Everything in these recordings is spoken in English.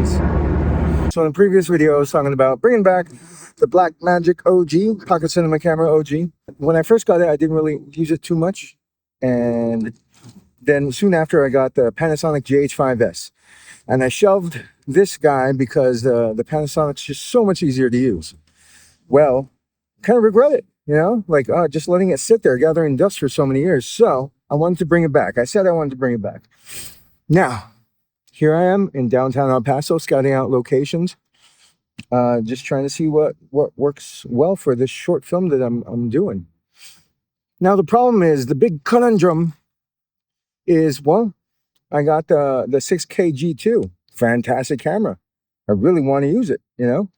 friends. So in the previous video, I was talking about bringing back the Blackmagic OG, Pocket Cinema Camera OG. When I first got it, I didn't really use it too much. And then soon after, I got the Panasonic GH5S. And I shelved this guy because the Panasonic's just so much easier to use. Well, kind of regret it, you know? Like, just letting it sit there, gathering dust for so many years. So I wanted to bring it back. I said I wanted to bring it back. Now, here I am in downtown El Paso, scouting out locations. Just trying to see what works well for this short film that I'm doing. Now, the problem is, the big conundrum is, well, I got the 6K G2. Fantastic camera. I really want to use it, you know?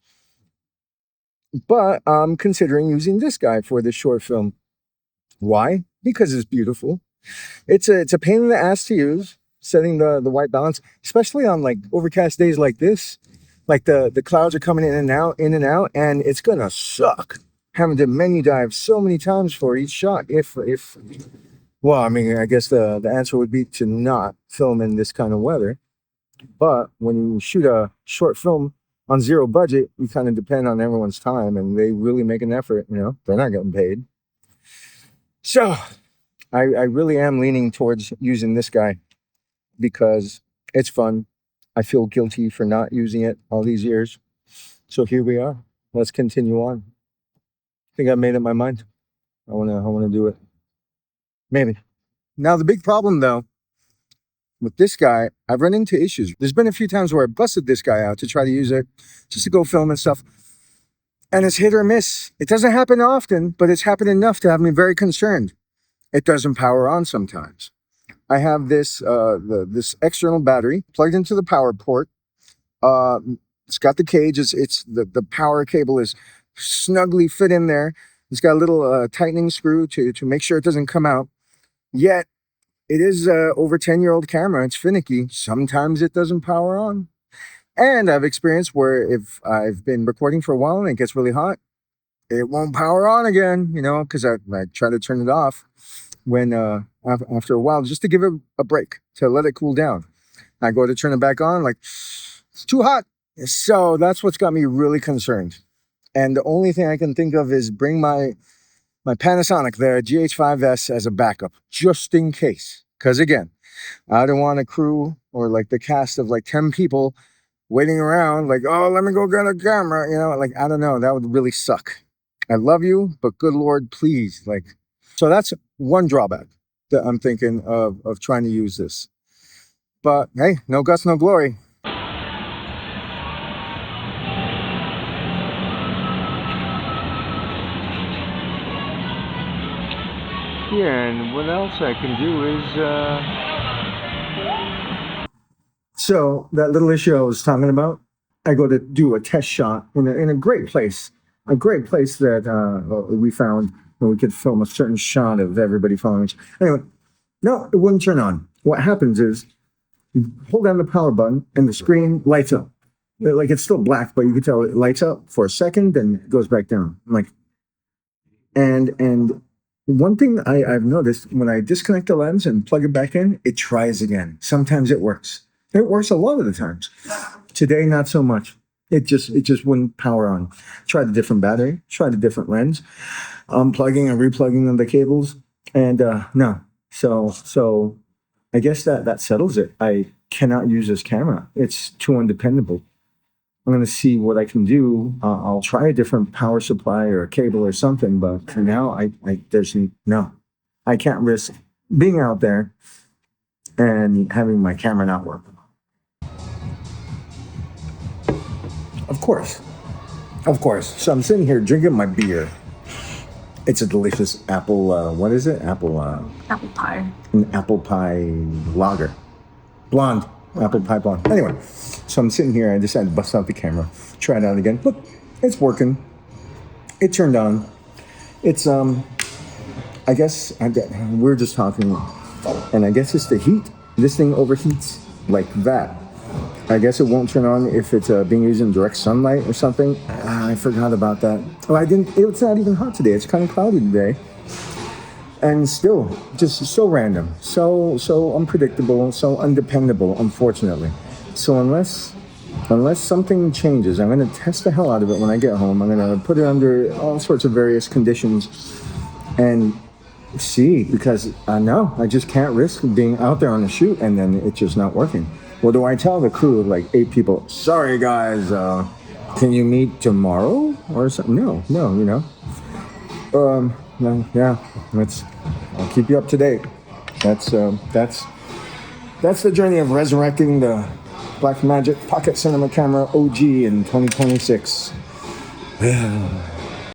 But I'm considering using this guy for this short film. Why? Because it's beautiful. It's a pain in the ass to use, setting the white balance, especially on like overcast days like this. Like the clouds are coming in and out, and it's gonna suck having to menu dive so many times for each shot. Well, I mean, I guess the answer would be to not film in this kind of weather. But when you shoot a short film on zero budget, you kind of depend on everyone's time, and they really make an effort, you know? They're not getting paid. So I really am leaning towards using this guy because it's fun. I feel guilty for not using it all these years. So here we are. Let's continue on. I think I've made up my mind. I wanna do it. Maybe. Now the big problem though, with this guy, I've run into issues. There's been a few times where I busted this guy out to try to use it, just to go film and stuff. And it's hit or miss. It doesn't happen often, but it's happened enough to have me very concerned. It doesn't power on sometimes. I have this this external battery plugged into the power port. It's got the cage. It's the power cable is snugly fit in there. It's got a little tightening screw to make sure it doesn't come out. Yet it is over 10-year-old camera. It's finicky. Sometimes it doesn't power on. And I've experienced where if I've been recording for a while and it gets really hot, it won't power on again, you know, because I try to turn it off when after a while, just to give it a break, to let it cool down. I go to turn it back on, like, it's too hot. So that's what's got me really concerned. And the only thing I can think of is bring my Panasonic, the GH5S, as a backup, just in case. Because again, I don't want a crew or like the cast of like 10 people waiting around like, oh, let me go get a camera. You know, like, I don't know. That would really suck. I love you, but good Lord, please. Like, so that's one drawback that I'm thinking of trying to use this. But hey, no guts, no glory. Yeah, and what else I can do is so that little issue I was talking about, I go to do a test shot in a great place that we found where we could film a certain shot of everybody following each. Anyway, no, it wouldn't turn on. What happens is you hold down the power button and the screen lights up. Like, it's still black, but you can tell it lights up for a second, then it goes back down. Like, and one thing I've noticed, when I disconnect the lens and plug it back in, it tries again. Sometimes it works. It works a lot of the times. Today, not so much. It just wouldn't power on. Tried a different battery, tried a different lens, unplugging and replugging of the cables, and no. So I guess that settles it. I cannot use this camera. It's too undependable. I'm going to see what I can do. I'll try a different power supply or a cable or something, but for now, I can't risk being out there and having my camera not work. Of course. So I'm sitting here drinking my beer. It's a delicious apple, what is it? Apple pie. An apple pie lager. Blonde. Apple pie blonde. Anyway, so I'm sitting here. I decided to bust out the camera. Try it out again. Look, it's working. It turned on. It's, I guess, we're just talking, and I guess it's the heat. This thing overheats like that. I guess it won't turn on if it's being used in direct sunlight or something. I forgot about that. Oh, it's not even hot today. It's kind of cloudy today. And still, just so random, so unpredictable, so undependable, unfortunately. So unless unless something changes, I'm going to test the hell out of it when I get home. I'm going to put it under all sorts of various conditions and see, because no, I just can't risk being out there on the shoot and then it's just not working. What do I tell the crew of like 8 people? Sorry guys, can you meet tomorrow or something? No, you know. No, yeah, I'll keep you up to date. That's the journey of resurrecting the Blackmagic Pocket Cinema Camera OG in 2026.